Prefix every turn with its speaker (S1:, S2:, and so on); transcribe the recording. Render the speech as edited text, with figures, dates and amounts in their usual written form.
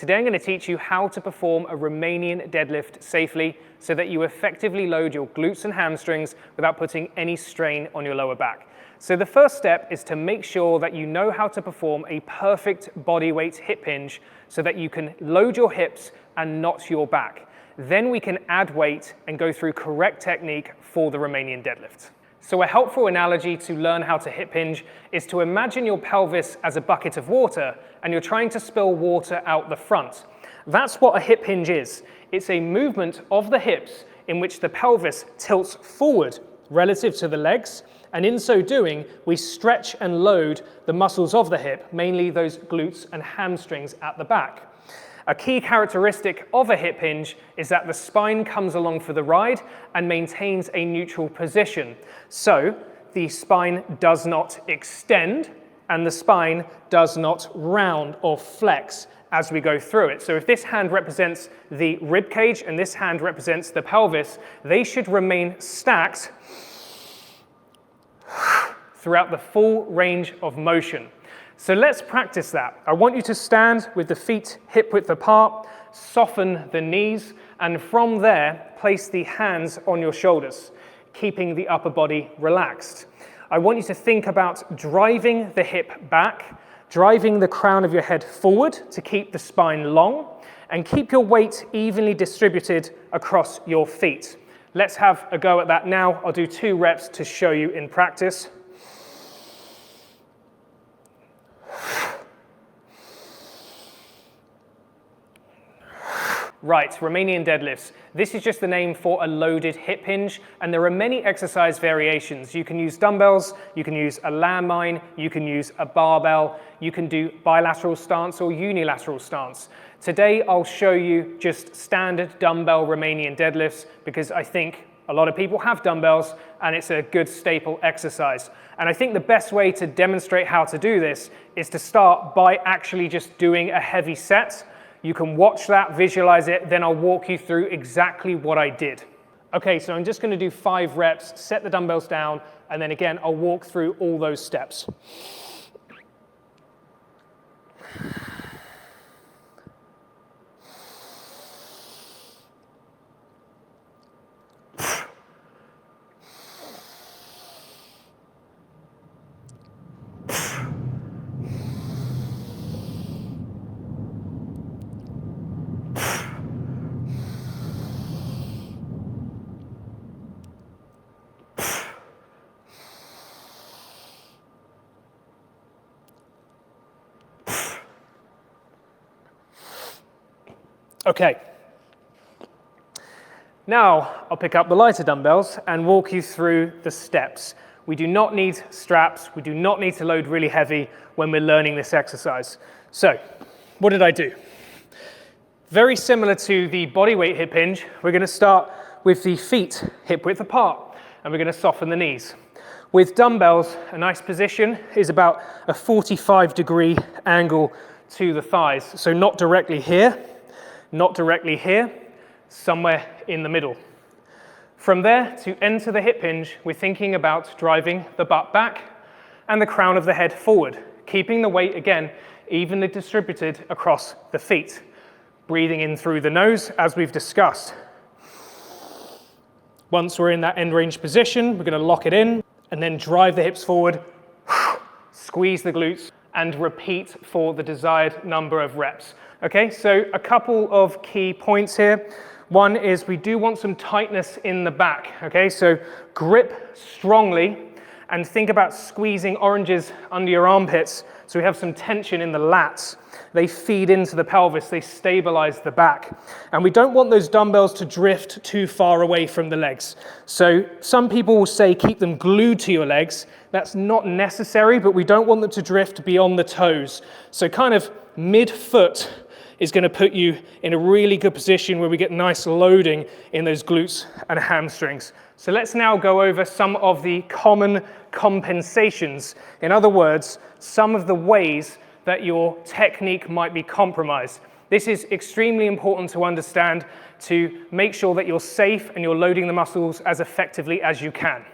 S1: Today I'm going to teach you how to perform a Romanian deadlift safely so that you effectively load your glutes and hamstrings without putting any strain on your lower back. So the first step is to make sure that you know how to perform a perfect bodyweight hip hinge so that you can load your hips and not your back. Then we can add weight and go through correct technique for the Romanian deadlift. So a helpful analogy to learn how to hip hinge is to imagine your pelvis as a bucket of water and you're trying to spill water out the front. That's what a hip hinge is. It's a movement of the hips in which the pelvis tilts forward relative to the legs, and in so doing, we stretch and load the muscles of the hip, mainly those glutes and hamstrings at the back. A key characteristic of a hip hinge is that the spine comes along for the ride and maintains a neutral position. So the spine does not extend and the spine does not round or flex as we go through it. So if this hand represents the rib cage and this hand represents the pelvis, they should remain stacked throughout the full range of motion. So let's practice that. I want you to stand with the feet hip width apart, soften the knees, and from there, place the hands on your shoulders, keeping the upper body relaxed. I want you to think about driving the hip back, driving the crown of your head forward to keep the spine long, and keep your weight evenly distributed across your feet. Let's have a go at that now. I'll do 2 reps to show you in practice. Right, Romanian deadlifts. This is just the name for a loaded hip hinge, and there are many exercise variations. You can use dumbbells, you can use a landmine, you can use a barbell, you can do bilateral stance or unilateral stance. Today I'll show you just standard dumbbell Romanian deadlifts because I think a lot of people have dumbbells and it's a good staple exercise. And I think the best way to demonstrate how to do this is to start by actually just doing a heavy set. You can watch that, visualize it, then I'll walk you through exactly what I did. Okay, so I'm just going to do 5 reps, set the dumbbells down, and then again, I'll walk through all those steps. Okay, now I'll pick up the lighter dumbbells and walk you through the steps. We do not need straps, we do not need to load really heavy when we're learning this exercise. So, what did I do? Very similar to the bodyweight hip hinge, we're going to start with the feet hip width apart and we're going to soften the knees. With dumbbells, a nice position is about a 45-degree angle to the thighs, so not directly here, not directly here, somewhere in the middle. From there, to enter the hip hinge, we're thinking about driving the butt back and the crown of the head forward, keeping the weight, again, evenly distributed across the feet. Breathing in through the nose, as we've discussed. Once we're in that end range position, we're going to lock it in and then drive the hips forward, squeeze the glutes, and repeat for the desired number of reps. Okay, so a couple of key points here. One is we do want some tightness in the back. Okay, so grip strongly and think about squeezing oranges under your armpits so we have some tension in the lats. They feed into the pelvis, they stabilize the back. And we don't want those dumbbells to drift too far away from the legs. So some people will say keep them glued to your legs. That's not necessary, but we don't want them to drift beyond the toes. So kind of mid-foot is going to put you in a really good position where we get nice loading in those glutes and hamstrings. So let's now go over some of the common compensations. In other words, some of the ways that your technique might be compromised. This is extremely important to understand to make sure that you're safe and you're loading the muscles as effectively as you can.